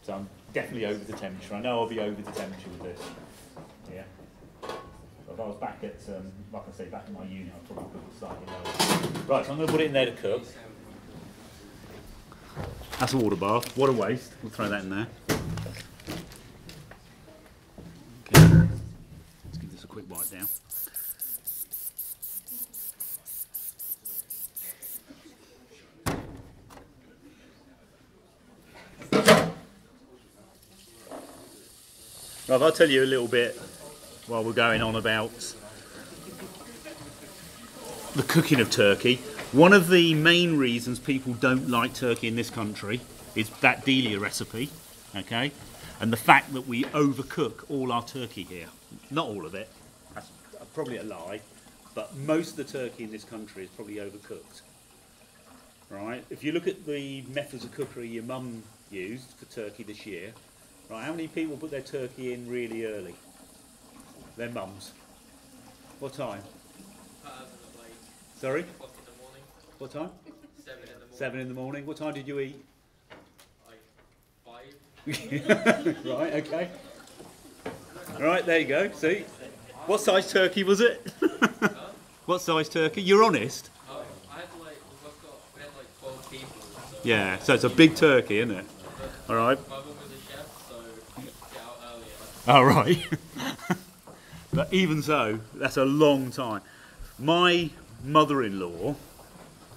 So I'm definitely over the temperature. I know I'll be over the temperature with this. Yeah. If I was back at, like I say, back in my unit, I'd probably put it slightly lower. Right, so I'm going to put it in there to cook. That's a water bath. What a waste. We'll throw that in there. Okay. Let's give this a quick wipe down. Right, I'll tell you a little bit while we're going on about the cooking of turkey. One of the main reasons people don't like turkey in this country is that Delia recipe, okay? And the fact that we overcook all our turkey here. Not all of it, that's probably a lie, but most of the turkey in this country is probably overcooked. Right? If you look at the methods of cookery your mum used for turkey this year, right, how many people put their turkey in really early? Their mums. What time? Sorry? 8 o'clock in the morning. What time? 7 in the morning. 7 in the morning. What time did you eat? Like 5. Right, okay. Right, there you go. See? What size turkey was it? What size turkey? You're honest? I had like, we had like 12 people. So Yeah, so it's a big turkey, isn't it? All right. my mum was a chef, so get out earlier. All right. But even so, that's a long time. My mother-in-law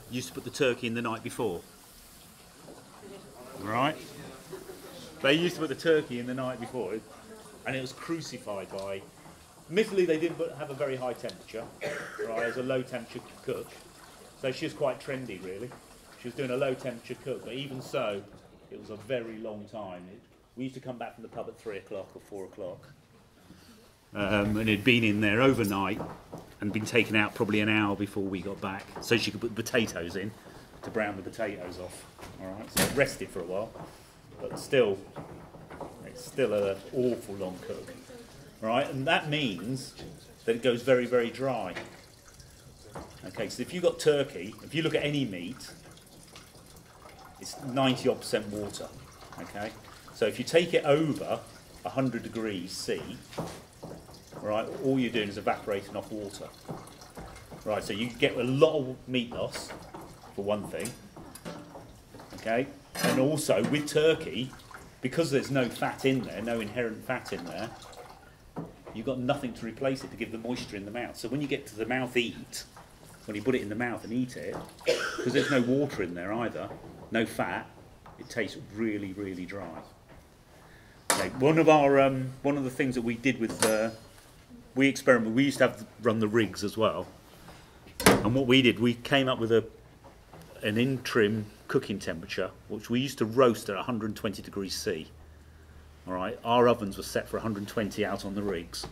used to put the turkey in the night before. Right? They used to put the turkey in the night before, and it was crucified by... Admittedly, they didn't have a very high temperature. Right? It was a low temperature cook. So she was quite trendy, really. She was doing a low temperature cook, but even so, it was a very long time. We used to come back from the pub at 3 o'clock or 4 o'clock. And it'd been in there overnight and been taken out probably an hour before we got back, so she could put potatoes in to brown the potatoes off. All right, so it rested for a while, but still, it's still an awful long cook. All right, and that means that it goes very, very dry. Okay, so if you've got turkey, if you look at any meat, it's 90% water. Okay, so if you take it over 100 degrees C, right, all you're doing is evaporating off water. Right, so you get a lot of meat loss, for one thing. Okay, and also with turkey, because there's no fat in there, no inherent fat in there, you've got nothing to replace it to give the moisture in the mouth. So when you get to the mouth eat, when you put it in the mouth and eat it, because there's no water in there either, no fat, it tastes really, really dry. Okay, one of the things that we did with we experimented. We used to run the rigs as well, and what we did, we came up with an interim cooking temperature, which we used to roast at 120 degrees C. All right, our ovens were set for 120 out on the rigs.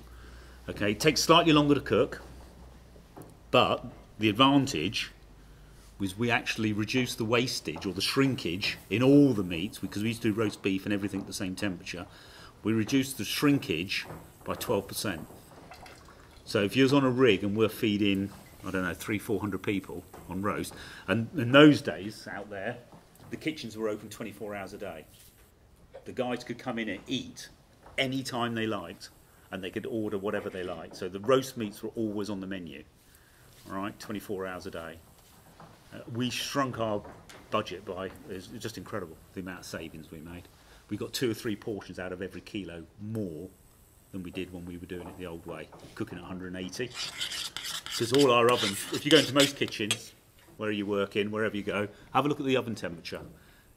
Okay, it takes slightly longer to cook, but the advantage was we actually reduced the wastage or the shrinkage in all the meats, because we used to do roast beef and everything at the same temperature. We reduced the shrinkage by 12%. So if you was on a rig and we're feeding, I don't know, 300-400 people on roast, and in those days out there, the kitchens were open 24 hours a day. The guys could come in and eat any time they liked, and they could order whatever they liked. So the roast meats were always on the menu, all right, 24 hours a day. We shrunk our budget by, it's just incredible, the amount of savings we made. We got 2 or 3 portions out of every kilo more than we did when we were doing it the old way, cooking at 180. Because all our ovens, if you go into most kitchens, where you work in, wherever you go, have a look at the oven temperature.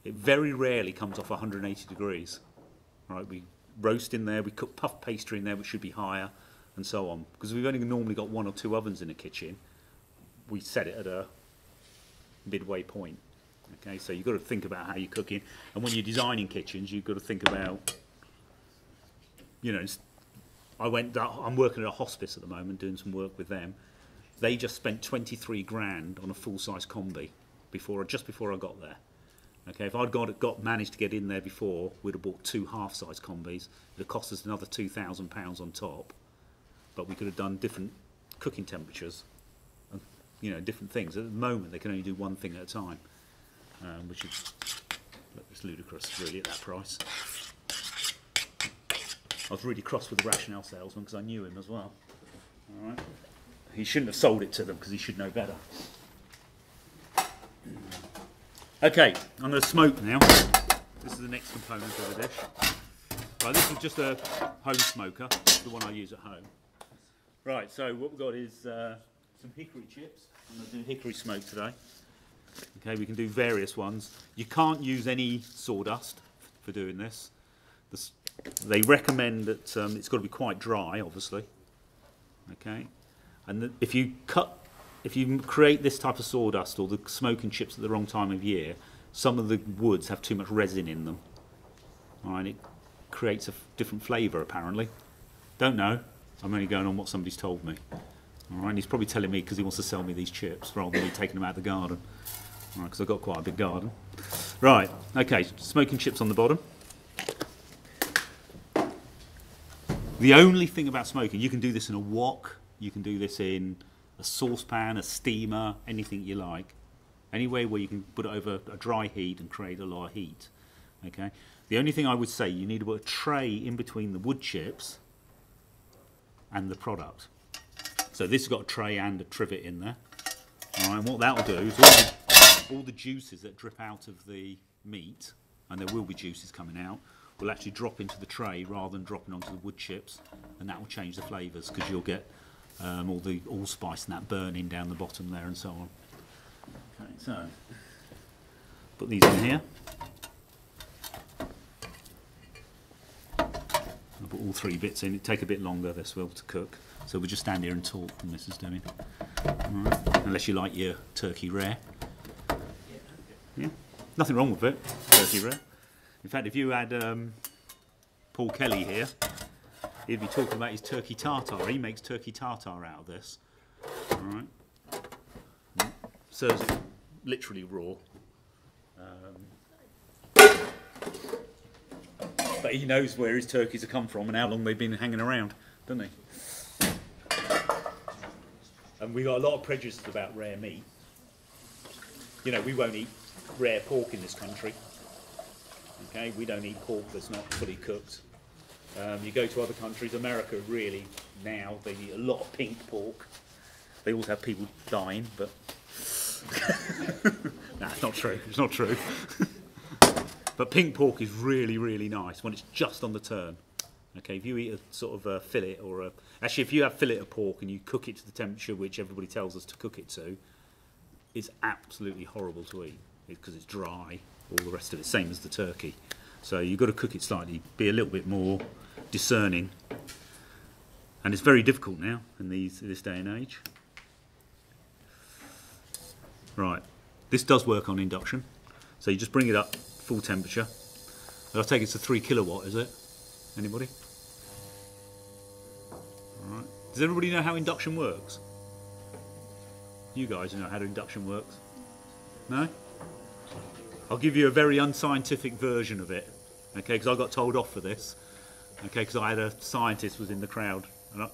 It very rarely comes off 180 degrees. Right, we roast in there, we cook puff pastry in there, which should be higher, and so on. Because we've only normally got 1 or 2 ovens in a kitchen, we set it at a midway point. Okay, so you've got to think about how you're cooking, and when you're designing kitchens, you've got to think about, you know, I'm working at a hospice at the moment, doing some work with them. They just spent 23 grand on a full-size combi just before I got there. Okay, if I'd managed to get in there before, we'd have bought 2 half-size combis. It'd have cost us another £2,000 on top, but we could have done different cooking temperatures, and, you know, different things. At the moment, they can only do one thing at a time, which is ludicrous, really, at that price. I was really cross with the rationale salesman because I knew him as well. All right. He shouldn't have sold it to them because he should know better. Okay, I'm going to smoke now. This is the next component of the dish. Right, this is just a home smoker, the one I use at home. Right, so what we've got is some hickory chips. I'm going to do hickory smoke today. Okay, we can do various ones. You can't use any sawdust for doing this. They recommend that it's got to be quite dry, obviously. Okay, and if you create this type of sawdust or the smoking chips at the wrong time of year, some of the woods have too much resin in them. All right, it creates a different flavour apparently. Don't know. I'm only going on what somebody's told me. All right, and he's probably telling me because he wants to sell me these chips rather than me taking them out of the garden. All right, because I've got quite a big garden. Right, okay, smoking chips on the bottom. The only thing about smoking, you can do this in a wok, you can do this in a saucepan, a steamer, anything you like. Anywhere where you can put it over a dry heat and create a lot of heat. Okay. The only thing I would say, you need to put a tray in between the wood chips and the product. So this has got a tray and a trivet in there. All right, and what that will do is all the juices that drip out of the meat, and there will be juices coming out, will actually drop into the tray rather than dropping onto the wood chips, and that will change the flavours because you'll get all the allspice and that burning down the bottom there and so on. Okay, so put these in here. I'll put all three bits in. It take a bit longer, this will, to cook. So we'll just stand here and talk when this is doing. Right. Unless you like your turkey rare. Yeah, nothing wrong with it, turkey rare. In fact, if you had Paul Kelly here, he'd be talking about his turkey tartare. He makes turkey tartare out of this. All right. Serves it literally raw. But he knows where his turkeys have come from and how long they've been hanging around, doesn't he? And we've got a lot of prejudices about rare meat. You know, we won't eat rare pork in this country. Okay, we don't eat pork that's not fully cooked. You go to other countries, America really now, they eat a lot of pink pork. They also have people dying, but nah, it's not true. It's not true. But pink pork is really, really nice when it's just on the turn. Okay, if you eat a sort of a fillet or a... Actually, if you have fillet of pork and you cook it to the temperature which everybody tells us to cook it to, it's absolutely horrible to eat because it's dry, all the rest of it, same as the turkey. So you've got to cook it slightly, be a little bit more discerning. And it's very difficult now in this day and age. Right, this does work on induction. So you just bring it up full temperature. And I take it's a 3 kilowatt, is it? Anybody? All right. Does everybody know how induction works? You guys know how induction works? No? I'll give you a very unscientific version of it, okay, because I got told off for this, okay, because I had a scientist was in the crowd. And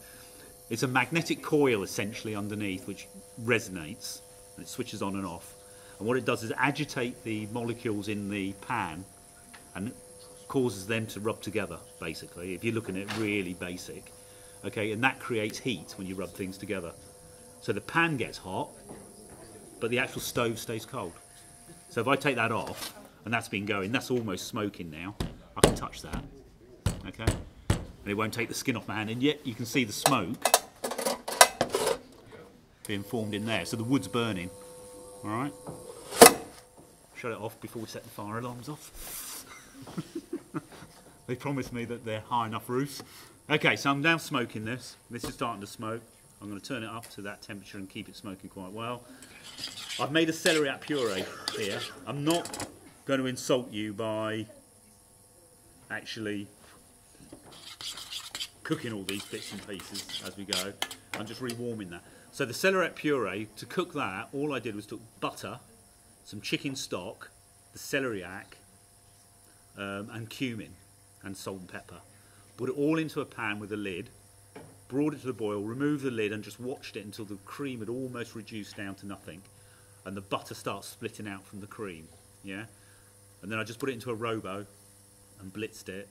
it's a magnetic coil essentially underneath which resonates and it switches on and off. And what it does is agitate the molecules in the pan and causes them to rub together, basically, if you're looking at really basic. Okay, and that creates heat when you rub things together. So the pan gets hot, but the actual stove stays cold. So if I take that off, and that's been going, that's almost smoking now, I can touch that, okay? And it won't take the skin off my hand, and yet you can see the smoke being formed in there. So the wood's burning, all right? Shut it off before we set the fire alarms off. They promised me that they're high enough roofs. Okay, so I'm now smoking this. This is starting to smoke. I'm going to turn it up to that temperature and keep it smoking quite well. I've made a celeriac puree here. I'm not going to insult you by actually cooking all these bits and pieces as we go. I'm just rewarming that. So the celeriac puree, to cook that, all I did was took butter, some chicken stock, the celeriac, and cumin and salt and pepper. Put it all into a pan with a lid, brought it to the boil, removed the lid and just watched it until the cream had almost reduced down to nothing and the butter starts splitting out from the cream, yeah? And then I just put it into a robo and blitzed it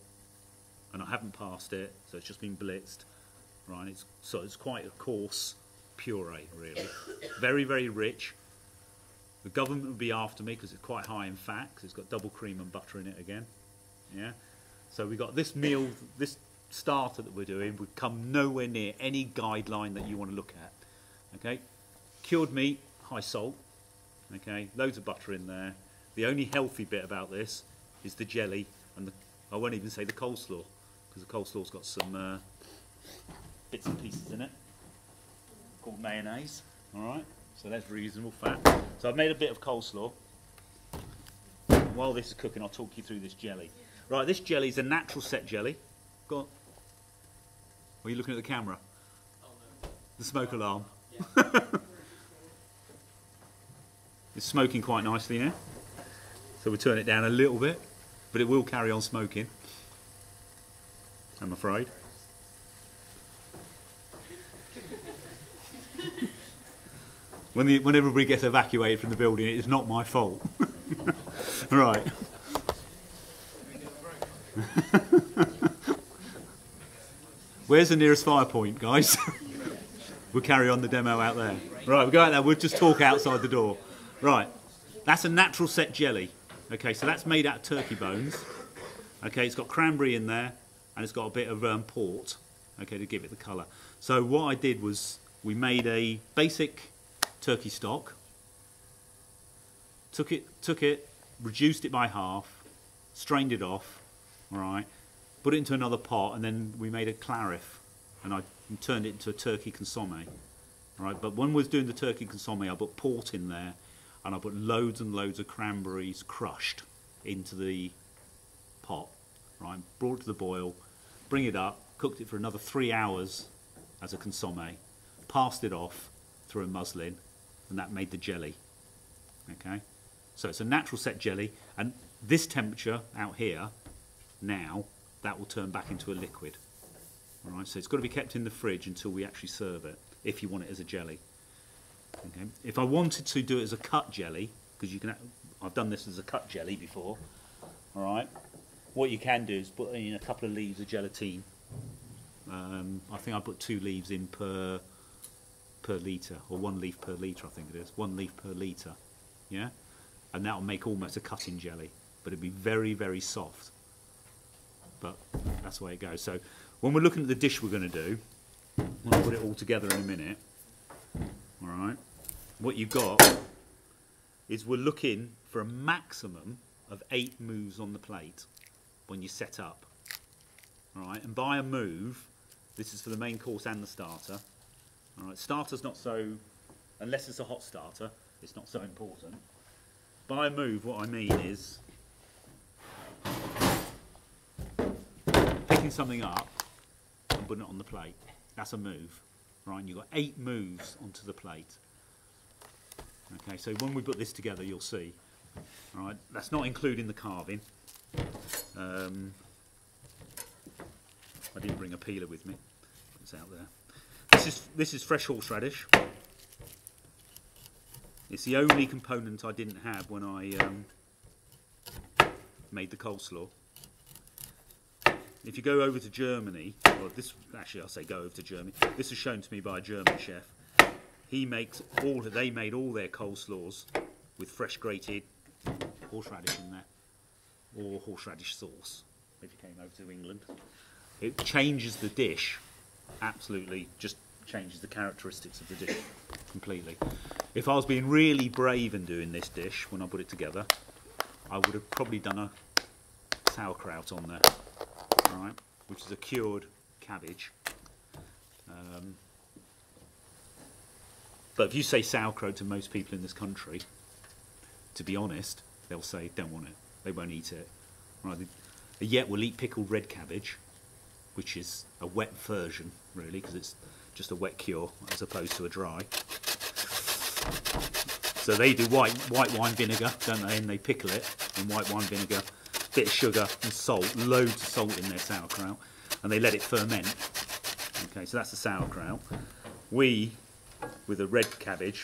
and I haven't passed it, so it's just been blitzed, right? So it's quite a coarse puree, really. Very, very rich. The government would be after me because it's quite high in fat, because it's got double cream and butter in it again. Yeah. So we got this meal, this starter that we're doing would come nowhere near any guideline that you want to look at. Okay. Cured meat, high salt. Okay. Loads of butter in there. The only healthy bit about this is the jelly and I won't even say the coleslaw, because the coleslaw's got some bits and pieces in it called mayonnaise. All right. So that's reasonable fat. So I've made a bit of coleslaw. While this is cooking, I'll talk you through this jelly. Right, this jelly is a natural set jelly. Go on. Are you looking at the camera? Oh, no. The smoke alarm. Yeah. It's smoking quite nicely now. So we'll turn it down a little bit, but it will carry on smoking, I'm afraid. When everybody gets evacuated from the building, it is not my fault. Right. Where's the nearest fire point, guys? We'll carry on the demo out there. Right, we'll go out there, we'll just talk outside the door. Right, that's a natural set jelly. Okay, so that's made out of turkey bones. Okay, it's got cranberry in there, and it's got a bit of port, okay, to give it the colour. So what I did was, we made a basic turkey stock, took it, reduced it by half, strained it off, all right, put it into another pot, and then we made a clarif, and I turned it into a turkey consomme, all right. But when we was doing the turkey consomme, I put port in there, and I put loads and loads of cranberries crushed into the pot, right, brought it to the boil, bring it up, cooked it for another 3 hours as a consomme, passed it off through a muslin, and that made the jelly. Okay, so it's a natural set jelly, and this temperature out here now, that will turn back into a liquid. All right, so it's got to be kept in the fridge until we actually serve it, if you want it as a jelly. Okay. If I wanted to do it as a cut jelly, because you can, I've done this as a cut jelly before. All right, what you can do is put in a couple of leaves of gelatine. I think I put 2 leaves in per litre, or 1 leaf per litre, I think it is. 1 leaf per litre, yeah? And that will make almost a cutting jelly, but it'll be very, very soft. But that's the way it goes. So when we're looking at the dish we're going to do, I'll put it all together in a minute. All right. What you've got is we're looking for a maximum of 8 moves on the plate when you set up. All right. And by a move, this is for the main course and the starter. All right. Starter's not so, unless it's a hot starter, it's not so important. By a move, what I mean is picking something up and putting it on the plate. That's a move. Right, and you've got 8 moves onto the plate. Okay, so when we put this together, you'll see. All right, that's not including the carving. I didn't bring a peeler with me. It's out there. This is fresh horseradish. It's the only component I didn't have when I made the coleslaw. If you go over to Germany, well, I'll say go over to Germany. This was shown to me by a German chef. They made all their coleslaws with fresh grated horseradish in there, or horseradish sauce. If you came over to England, it changes the dish. Absolutely, just changes the characteristics of the dish completely. If I was being really brave and doing this dish when I put it together, I would have probably done a sauerkraut on there. Right, which is a cured cabbage. But if you say sauerkraut to most people in this country, to be honest, they'll say don't want it. They won't eat it. Right, yet we'll eat pickled red cabbage, which is a wet version, really, because it's just a wet cure as opposed to a dry. So they do white wine vinegar, don't they? And they pickle it in white wine vinegar. Bit of sugar and salt, loads of salt in their sauerkraut, and they let it ferment. Okay, so that's the sauerkraut. We, with a red cabbage,